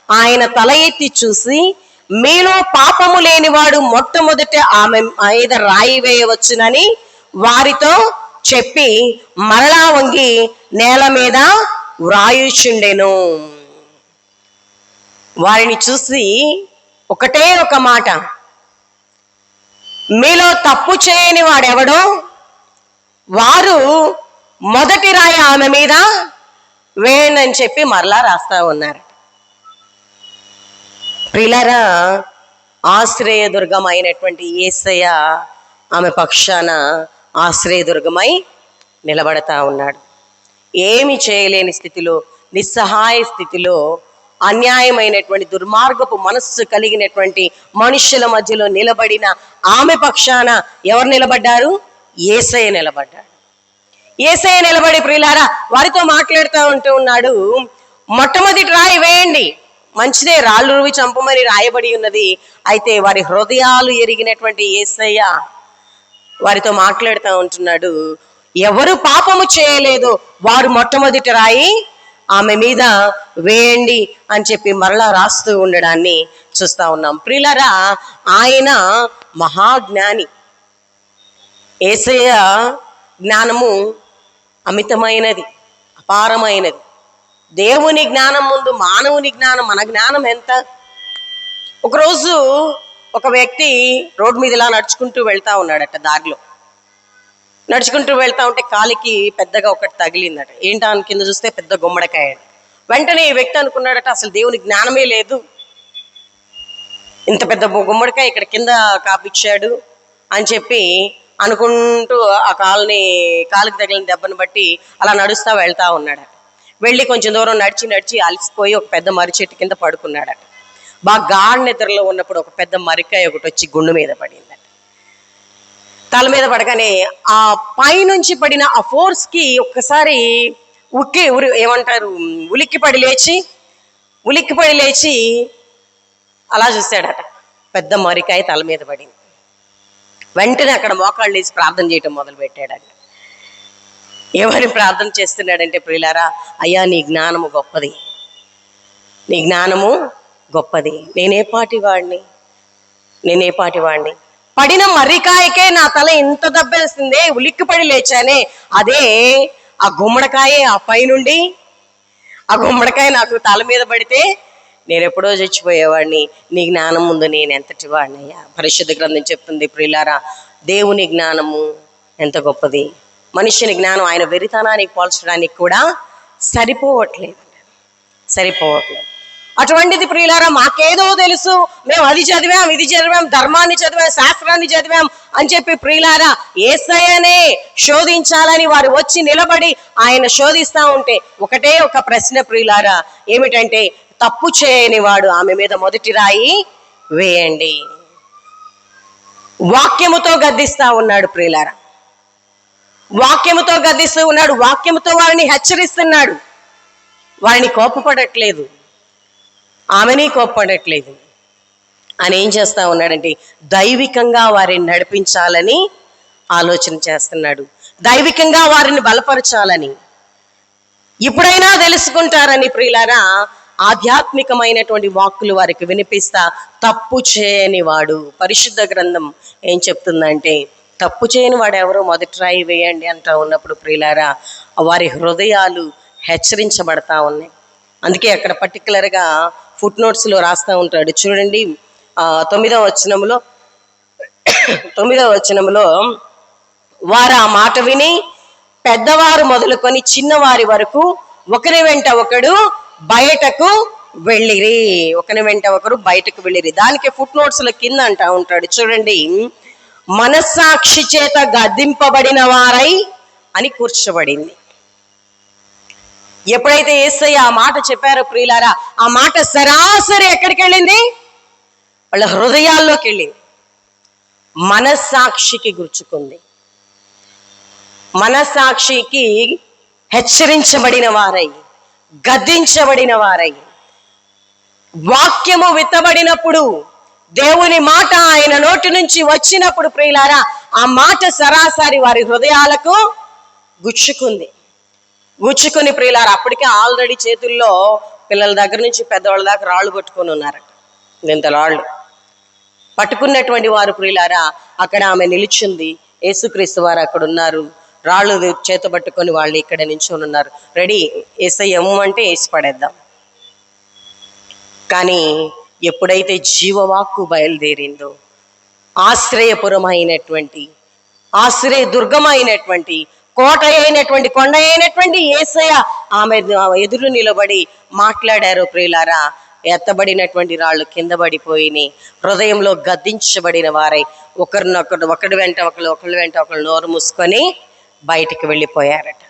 ఆయన తల ఎత్తి చూసి, మీలో పాపము లేనివాడు మొట్టమొదట ఆమె మీద రాయి వేయవచ్చునని వారితో చెప్పి మరలా వంగి నేల మీద వ్రాయుచుండెను. వారిని చూసి ఒకటే ఒక మాట, మీలో తప్పు చేయని వాడెవడో వారు మొదటి రాయి ఆమె మీద వేయండి అని చెప్పి మరలా రాస్తా ఉన్నారు. ప్రియులారా, ఆశ్రయదుర్గం అయినటువంటి యేసయ్య ఆమె పక్షాన ఆశ్రయదుర్గమై నిలబడతా ఉన్నాడు. ఏమి చేయలేని స్థితిలో, నిస్సహాయ స్థితిలో, అన్యాయమైనటువంటి దుర్మార్గపు మనస్సు కలిగినటువంటి మనుషుల మధ్యలో నిలబడిన ఆమె పక్షాన ఎవరు నిలబడ్డారు? యేసయ్య నిలబడ్డాడు. యేసయ్య నిలబడి ప్రియులారా వారితో మాట్లాడుతూ ఉంటూ ఉన్నాడు, మొట్టమొదటి రాయి వేయండి, మంచిదే, రాళ్ళు రువి చంపమని రాయబడి ఉన్నది. అయితే వారి హృదయాలు ఎరిగినటువంటి యేసయ్య వారితో మాట్లాడుతూ ఉంటున్నాడు, ఎవరు పాపము చేయలేదో వారు మొట్టమొదటి రాయి ఆమె మీద వేయండి అని చెప్పి మరలా రాస్తూ ఉండడాన్ని చూస్తా ఉన్నాం. ప్రియులారా, ఆయన మహాజ్ఞాని. యేసయ్య జ్ఞానము అమితమైనది, అపారమైనది. దేవుని జ్ఞానం ముందు మానవుని జ్ఞానం, మన జ్ఞానం ఎంత? ఒకరోజు ఒక వ్యక్తి రోడ్డు మీద ఇలా నడుచుకుంటూ వెళ్తా ఉన్నాడట. దారిలో నడుచుకుంటూ వెళ్తా ఉంటే కాలికి పెద్దగా ఒకటి తగిలిందట. ఏంటా అని కింద చూస్తే పెద్ద గుమ్మడికాయ. వెంటనే ఈ వ్యక్తి అనుకున్నాడట, అసలు దేవుని జ్ఞానమే లేదు, ఇంత పెద్ద గుమ్మడికాయ ఇక్కడ కింద కాపిచ్చాడు అని చెప్పి అనుకుంటూ ఆ కాలుకి తగిలిన దెబ్బను బట్టి అలా నడుస్తా వెళ్తా ఉన్నాడట. వెళ్ళి కొంచెం దూరం నడిచి అలసిపోయి ఒక పెద్ద మర్రి చెట్టు కింద పడుకున్నాడట. బాగా గాఢ నిద్రలో ఉన్నప్పుడు ఒక పెద్ద మరికాయ ఒకటి వచ్చి గుండు మీద పడిందట. తల మీద పడగానే ఆ పైనుంచి పడిన ఆ ఫోర్స్ కి ఒక్కసారి ఉలిక్కిపడి లేచి అలా చూశాడట. పెద్ద మరికాయ తల మీద పడింది. వెంటనే అక్కడ మోకాళ్ళు వేసి ప్రార్థన చేయటం మొదలు పెట్టాడట. ఏమని ప్రార్థన చేస్తున్నాడంటే ప్రియులారా, అయ్యా నీ జ్ఞానము గొప్పది, నీ జ్ఞానము గొప్పది, నేనే పాటి వాడిని, పడిన మర్రికాయకే నా తల ఇంత దెబ్బేసిందే, ఉలిక్కిపడి లేచానే, అదే ఆ గుమ్మడికాయే ఆ పైనుండి ఆ గుమ్మడికాయ నాకు తల మీద పడితే నేను ఎప్పుడో చచ్చిపోయేవాడిని, నీ జ్ఞానం ముందు నేను ఎంతటి వాడిని అయ్యా. పరిశుద్ధ గ్రంథం చెప్తుంది ప్రియులారా, దేవుని జ్ఞానము ఎంత గొప్పది. మనుష్యుని జ్ఞానం ఆయన వెరితనానికి పోల్చడానికి కూడా సరిపోవట్లేదు. అటువంటిది ప్రియులారా, మాకేదో తెలుసు, మేము అది చదివాం, ఇది చదివాం, ధర్మాన్ని చదివాం, శాస్త్రాన్ని చదివాం అని చెప్పి ప్రియులారా యేసయ్యనే శోధించాలని వారు వచ్చి నిలబడి ఆయన శోధిస్తా ఉంటే ఒకటే ఒక ప్రశ్న ప్రియులారా, ఏమిటంటే తప్పు చేయని వాడు ఆమె మీద మొదటి రాయి వేయండి. వాక్యముతో గద్దిస్తా ఉన్నాడు ప్రియులారా, వాక్యముతో గద్దిస్తూ ఉన్నాడు, వాక్యముతో వారిని హెచ్చరిస్తున్నాడు. వారిని కోపపడట్లేదు, ఆమెని కోప్పడట్లేదు. ఆయన ఏం చేస్తా ఉన్నాడంటే దైవికంగా వారిని నడిపించాలని ఆలోచన చేస్తున్నాడు, దైవికంగా వారిని బలపరచాలని. ఇప్పుడైనా తెలుసుకుంటారని ప్రియులారా ఆధ్యాత్మికమైనటువంటి వాక్కులు వారికి వినిపిస్తా తప్పు చేయని వాడు. పరిశుద్ధ గ్రంథం ఏం చెప్తుందంటే తప్పు చేయని వాడు ఎవరో మొదటి రాయి వేయండి అంటా ఉన్నప్పుడు ప్రియులారా వారి హృదయాలు హెచ్చరించబడతా ఉన్నాయి. అందుకే అక్కడ పర్టికులర్గా ఫుట్ నోట్స్లో రాస్తూ ఉంటాడు. చూడండి 9వ వచనంలో వారు ఆ మాట విని పెద్దవారు మొదలుకొని చిన్నవారి వరకు ఒకరి వెంట ఒకడు బయటకు వెళ్ళిరి, ఒకని వెంట ఒకరు బయటకు వెళ్ళిరి. దానికి ఫుట్ నోట్స్ల కింద అంటా ఉంటాడు చూడండి, మనస్సాక్షి చేత గద్దింపబడిన వారై అని కూర్చోబడింది. ఎప్పుడైతే యేసయ్య ఆ మాట చెప్పారో ప్రియులారా, ఆ మాట సరాసరి ఎక్కడికి వెళ్ళింది? వాళ్ళ హృదయాల్లోకి వెళ్ళింది, మనస్సాక్షికి గుర్చుకుంది. మనస్సాక్షికి హెచ్చరించబడిన వారై, గద్దించబడిన వారై, వాక్యము విత్తబడినప్పుడు, దేవుని మాట ఆయన నోటి నుంచి వచ్చినప్పుడు ప్రియులారా, ఆ మాట సరాసరి వారి హృదయాలకు గుచ్చుకుని ప్రియులారా, అప్పటికే ఆల్రెడీ చేతుల్లో పిల్లల దగ్గర నుంచి పెద్దవాళ్ళ దాకా రాళ్ళు పట్టుకొని ఉన్నారట. ఇంత రాళ్ళు పట్టుకున్నటువంటి వారు ప్రియులారా, అక్కడ ఆమె నిలిచింది, యేసుక్రీస్తు వారు అక్కడ ఉన్నారు, రాళ్ళు చేత పట్టుకొని వాళ్ళు ఇక్కడ నించుని ఉన్నారు, రెడీ యేసయ్య అంటే వేసి పడేద్దాం. కానీ ఎప్పుడైతే జీవవాక్కు బయలుదేరిందో, ఆశ్రయపురమైనటువంటి, ఆశ్రయ దుర్గమైనటువంటి, కోట అయినటువంటి, కొండ అయినటువంటి యేసయ్య ఆమె ఎదురు నిలబడి మాట్లాడారు ప్రియులారా, ఎత్తబడినటువంటి రాళ్ళు కింద పడిపోయినాయి. హృదయంలో గద్దించబడిన వారై ఒకరి వెంట ఒకళ్ళు నోరు మూసుకొని బయటికి వెళ్ళిపోయారట.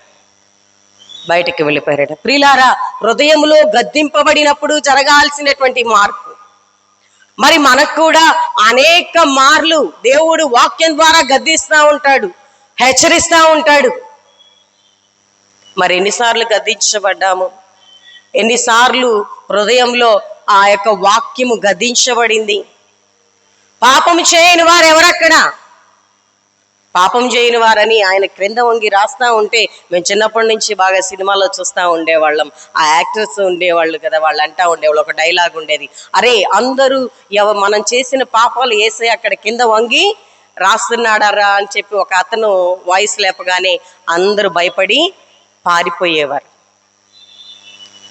ప్రియులారా, హృదయంలో గద్దింపబడినప్పుడు జరగాల్సినటువంటి మార్పు మరి మనకు కూడా అనేక మార్లు దేవుడు వాక్యం ద్వారా గద్దిస్తూ ఉంటాడు, హెచ్చరిస్తూ ఉంటాడు. మరి ఎన్నిసార్లు గద్దించబడ్డాము? ఎన్నిసార్లు హృదయంలో ఆ యొక్క వాక్యము గద్దించబడింది? పాపం చేయని వారు ఎవరక్కడ? పాపం చేయని వారని ఆయన క్రింద వంగి రాస్తా ఉంటే మేము చిన్నప్పటి నుంచి బాగా సినిమాలో చూస్తూ ఉండేవాళ్ళం. ఆ యాక్టర్స్ ఉండేవాళ్ళు కదా, వాళ్ళు అంటా ఉండేవాళ్ళు, ఒక డైలాగ్ ఉండేది, అరే అందరూ మనం చేసిన పాపాలు యేసయ్య అక్కడ కింద వంగి రాస్తున్నాడారా అని చెప్పి ఒక అతను వాయిస్ లేపగానే అందరూ భయపడి పారిపోయేవారు.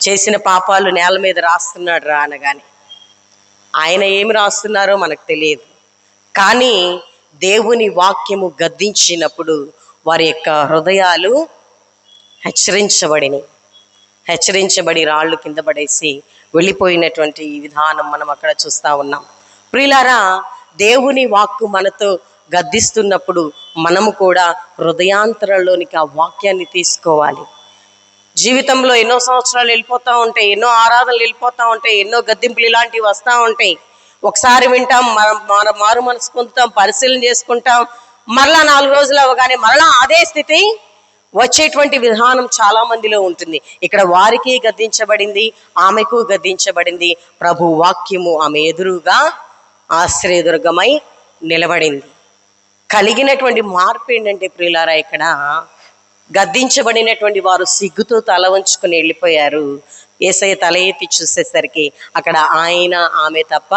చేసిన పాపాలు నేల మీద రాస్తున్నాడు రా అనగానే. ఆయన ఏమి రాస్తున్నారో మనకు తెలియదు, కానీ దేవుని వాక్యము గద్దించినప్పుడు వారి యొక్క హృదయాలు హెచ్చరించబడి రాళ్ళు కింద పడేసి వెళ్ళిపోయినటువంటి విధానం మనం అక్కడ చూస్తూ ఉన్నాం. ప్రియులారా, దేవుని వాక్కు మనతో గద్దిస్తున్నప్పుడు మనము కూడా హృదయాంతరంలోనికి ఆ వాక్యాన్ని తీసుకోవాలి. జీవితంలో ఎన్నో సంవత్సరాలు వెళ్ళిపోతూ ఉంటాయి, ఎన్నో ఆరాధనలు వెళ్ళిపోతూ ఉంటాయి, ఎన్నో గద్దింపులు ఇలాంటివి వస్తూ ఉంటాయి. ఒకసారి వింటాం, మారు మనసు పొందుతాం, పరిశీలన చేసుకుంటాం, మరలా 4 రోజులు అవగానే మరలా అదే స్థితి వచ్చేటువంటి విధానం చాలా మందిలో ఉంటుంది. ఇక్కడ వారికి గద్దించబడింది, ఆమెకు గద్దించబడింది. ప్రభు వాక్యము ఆమె ఎదురుగా ఆశ్రయదుర్గమై నిలబడింది. కలిగినటువంటి మార్పు ఏంటంటే ప్రియులారా, ఇక్కడ గద్దించబడినటువంటి వారు సిగ్గుతో తల వంచుకొని వెళ్ళిపోయారు. యేసయ్య తల ఎత్తి చూసేసరికి అక్కడ ఆయన, ఆమె తప్ప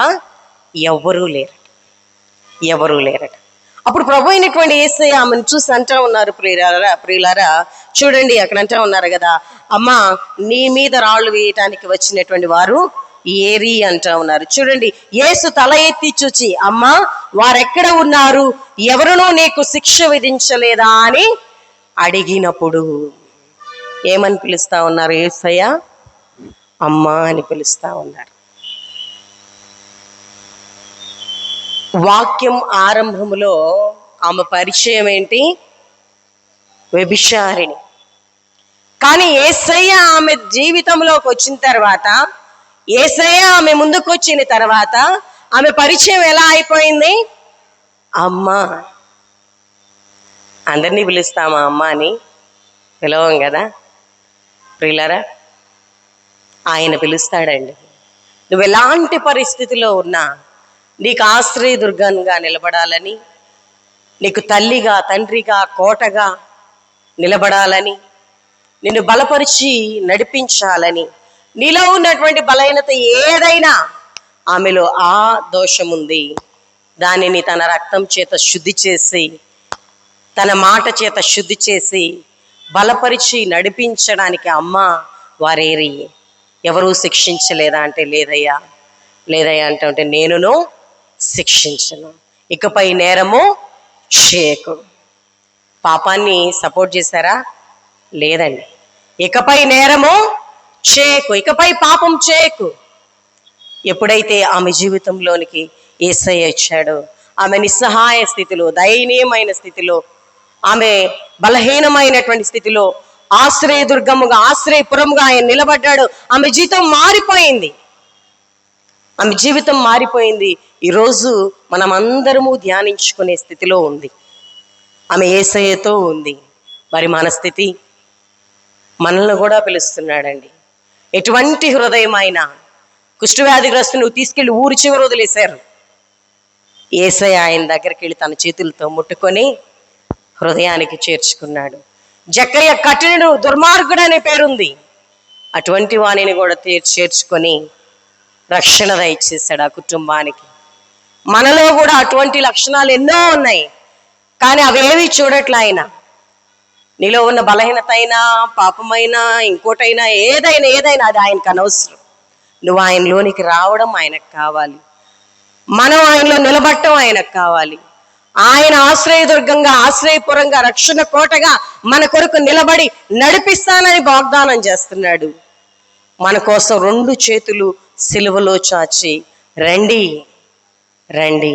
ఎవరూ లేరట. అప్పుడు ప్రభు అయినటువంటి యేసయ్య ఆమెను చూసి అంటా ఉన్నారు, ప్రియులారా చూడండి, అక్కడ అంటా ఉన్నారు కదా, అమ్మా నీ మీద రాళ్ళు వేయటానికి వచ్చినటువంటి వారు ఏరి అంటా ఉన్నారు. చూడండి, యేసు తల ఎత్తి చూచి, అమ్మా వారెక్కడ ఉన్నారు, ఎవరునూ నీకు శిక్ష విధించలేదా అని అడిగినప్పుడు ఏమని పిలుస్తా ఉన్నారు? యేసయ్య అమ్మా అని పిలుస్తా ఉన్నారు. వాక్యం ఆరంభములో ఆమె పరిచయం ఏంటి? వ్యభిచారిణి. కానీ యేసయ్య ఆమె జీవితంలోకి వచ్చిన తర్వాత, యేసయ్య ఆమె ముందుకు వచ్చిన తర్వాత ఆమె పరిచయం ఎలా అయిపోయింది? అమ్మా. అందరినీ పిలుస్తామా అమ్మ అని? పిలవం కదా ప్రియులారా. ఆయన పిలుస్తాడండి. నువ్వు ఎలాంటి పరిస్థితిలో ఉన్నా నీకు ఆశ్రయదుర్గంగా నిలబడాలని, నీకు తల్లిగా, తండ్రిగా, కోటగా నిలబడాలని, నిన్ను బలపరిచి నడిపించాలని, నీలో ఉన్నటువంటి బలహీనత ఏదైనా, ఆమెలో ఆ దోషం ఉంది, దానిని తన రక్తం చేత శుద్ధి చేసి, తన మాట చేత శుద్ధి చేసి బలపరిచి నడిపించడానికి అమ్మ వారేరి. ఎవరూ శిక్షించలేదా అంటే లేదయ్యా అంటే నేనును శిక్షించను, ఇకపై నేరము చేయకు. పాపాన్ని సపోర్ట్ చేశారా? లేదండి. ఇకపై నేరము చేయకు, ఇకపై పాపం చేయకు. ఎప్పుడైతే ఆమె జీవితంలోనికి యేసయ్య వచ్చాడో, ఆమె నిస్సహాయ స్థితిలో, దయనీయమైన స్థితిలో, ఆమె బలహీనమైనటువంటి స్థితిలో ఆశ్రయదుర్గముగా, ఆశ్రయపురముగా ఆయన నిలబడ్డాడు. ఆమె జీవితం మారిపోయింది. ఆమె జీవితం మారిపోయింది. ఈరోజు మనం అందరము ధ్యానించుకునే స్థితిలో ఉంది. ఆమె యేసయ్యతో ఉంది. మరి మన స్థితి? మనల్ని కూడా పిలుస్తున్నాడండి. ఎటువంటి హృదయమైనా కుష్ఠవ్యాధిగ్రస్తుని తీసుకెళ్లి ఊరి చివరి వదిలేశారు. యేసయ్య ఆయన దగ్గరికి వెళ్ళి తన చేతులతో ముట్టుకొని హృదయానికి చేర్చుకున్నాడు. జక్కయ్య కఠినుడు, దుర్మార్గుడు అనే పేరుంది. అటువంటి వాణిని కూడా చేర్చుకొని రక్షణ దయచేశాడు ఆ కుటుంబానికి. మనలో కూడా అటువంటి లక్షణాలు ఎన్నో ఉన్నాయి, కానీ అవేవి చూడట్లే ఆయన. నీలో ఉన్న బలహీనత అయినా, పాపమైనా, ఇంకోటైనా, ఏదైనా అది ఆయనకు అనవసరం. నువ్వు ఆయనలోనికి రావడం ఆయనకు కావాలి. మనం ఆయనలో నిలబడటం ఆయనకు కావాలి. ఆయన ఆశ్రయదుర్గంగా, ఆశ్రయపురంగా, రక్షణ కోటగా మన కొరకు నిలబడి నడిపిస్తానని వాగ్దానం చేస్తున్నాడు. మన కోసం 2 చేతులు సిలువలో చాచి, రండి రండి,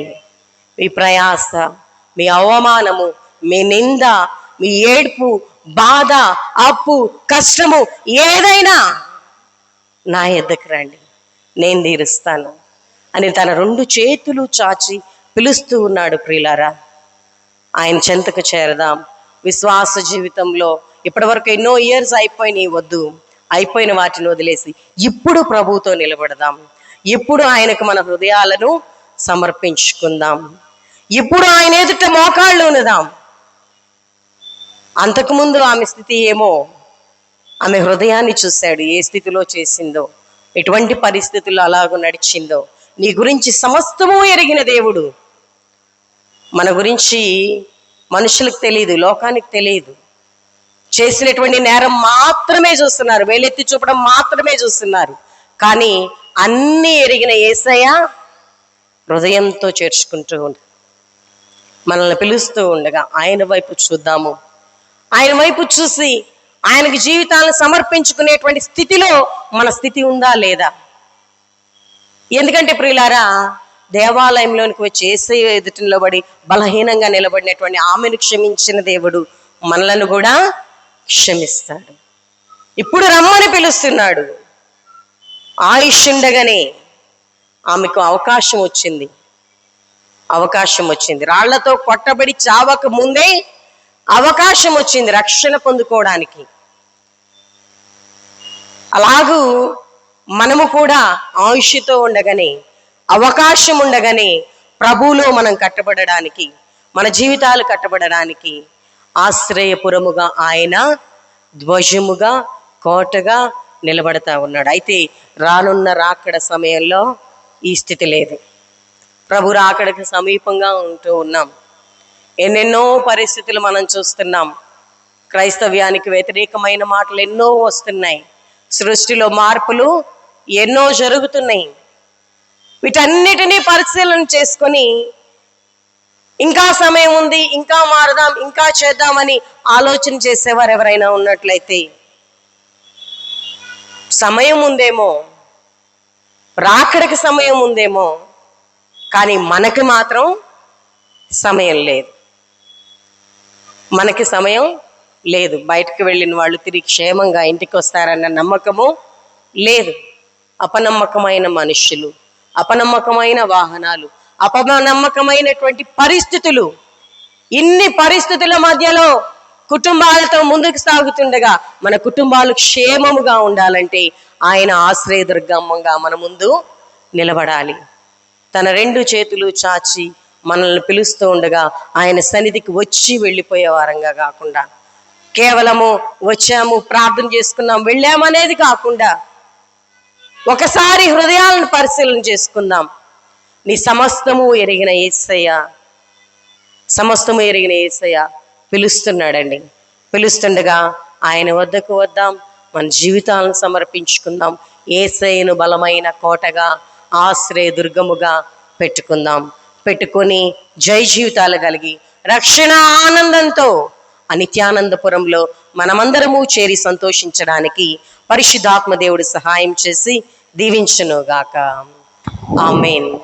మీ ప్రయాస, మీ అవమానము, మీ నింద, మీ ఏడ్పు, బాధ, అప్పు, కష్టము ఏదైనా నా యొద్దకు రండి, నేను తీరుస్తాను అని తన 2 చేతులు చాచి పిలుస్తూ ఉన్నాడు. ప్రియులారా, ఆయన చెంతకు చేరదాం. విశ్వాస జీవితంలో ఇప్పటివరకు ఎన్నో ఇయర్స్ అయిపోయినాయి, వద్దు. అయిపోయిన వాటిని వదిలేసి ఇప్పుడు ప్రభువుతో నిలబడదాం. ఇప్పుడు ఆయనకు మన హృదయాలను సమర్పించుకుందాం. ఇప్పుడు ఆయన ఎదుట మోకాళ్ళు ఉన్నదాం. అంతకుముందు ఆమె స్థితి ఏమో, ఆమె హృదయాన్ని చూశాడు, ఏ స్థితిలో చేసిందో, ఎటువంటి పరిస్థితుల్లో అలాగూ నడిచిందో. నీ గురించి సమస్తము ఎరిగిన దేవుడు. మన గురించి మనుషులకు తెలియదు, లోకానికి తెలియదు. చేసినటువంటి నేరం మాత్రమే చూస్తున్నారు, వేలెత్తి చూపడం మాత్రమే చూస్తున్నారు. కానీ అన్నీ ఎరిగిన యేసయ్య హృదయంతో చేర్చుకుంటూ మనల్ని పిలుస్తూ ఉండగా ఆయన వైపు చూద్దాము. ఆయన వైపు చూసి ఆయనకి జీవితాలను సమర్పించుకునేటువంటి స్థితిలో మన స్థితి ఉందా లేదా? ఎందుకంటే ప్రియులారా, దేవాలయంలోనికి వచ్చి యేసయ్య ఎదుట నిలబడి బలహీనంగా నిలబడినటువంటి ఆమెను క్షమించిన దేవుడు మనలను కూడా క్షమిస్తాడు. ఇప్పుడు రమ్మని పిలుస్తున్నాడు. ఆయుష్ ఉండగానే ఆమెకు అవకాశం వచ్చింది. రాళ్లతో కొట్టబడి చావక ముందే అవకాశం వచ్చింది రక్షణ పొందుకోవడానికి. అలాగూ మనము కూడా ఆయుష్తో ఉండగానే, అవకాశం ఉండగానే ప్రభువులో మనం కట్టబడడానికి, మన జీవితాలు కట్టబడడానికి ఆశ్రయపురముగా ఆయన ధ్వజముగా, కోటగా నిలబడతా ఉన్నాడు. అయితే రానున్న రాకడ సమయంలో ఈ స్థితి లేదు. ప్రభు రాకడకు సమీపంగా ఉంటూ ఉన్నాం. ఎన్నెన్నో పరిస్థితులు మనం చూస్తున్నాం. క్రైస్తవ్యానికి వ్యతిరేకమైన మాటలు ఎన్నో వస్తున్నాయి. సృష్టిలో మార్పులు ఎన్నో జరుగుతున్నాయి. వీటన్నిటినీ పరిశీలన చేసుకొని ఇంకా సమయం ఉంది, ఇంకా మారదాం, ఇంకా చేద్దామని ఆలోచన చేసేవారు ఎవరైనా ఉన్నట్లయితే, సమయం ఉందేమో, రాకడకి సమయం ఉందేమో, కానీ మనకి మాత్రం సమయం లేదు. మనకి సమయం లేదు. బయటకు వెళ్ళిన వాళ్ళు తిరిగి క్షేమంగా ఇంటికి వస్తారన్న నమ్మకము లేదు. అపనమ్మకమైన మనుషులు, అపనమ్మకమైన వాహనాలు, అపనమ్మకమైనటువంటి పరిస్థితులు, ఇన్ని పరిస్థితుల మధ్యలో కుటుంబాలతో ముందుకు సాగుతుండగా మన కుటుంబాలు క్షేమముగా ఉండాలంటే ఆయన ఆశ్రయదుర్గమ్మంగా మన ముందు నిలబడాలి. తన 2 చేతులు చాచి మనల్ని పిలుస్తూ ఉండగా ఆయన సన్నిధికి వచ్చి వెళ్ళిపోయే వారంగా కాకుండా, కేవలము వచ్చాము, ప్రార్థన చేసుకున్నాం, వెళ్ళామనేది కాకుండా, ఒకసారి హృదయాలను పరిశీలన చేసుకుందాం. నీ సమస్తము ఎరిగిన యేసయ్య పిలుస్తున్నాడండి. పిలుస్తుండగా ఆయన వద్దకు వద్దాం, మన జీవితాలను సమర్పించుకుందాం. యేసయ్యను బలమైన కోటగా, ఆశ్రయదుర్గముగా పెట్టుకుందాం. పెట్టుకొని జయ జీవితాలు కలిగి రక్షణ ఆనందంతో ఆ నిత్యానందపురంలో మనమందరము చేరి సంతోషించడానికి పరిశుద్ధాత్మ దేవుడు సహాయం చేసి దీవించునుగాక. ఆమేన్.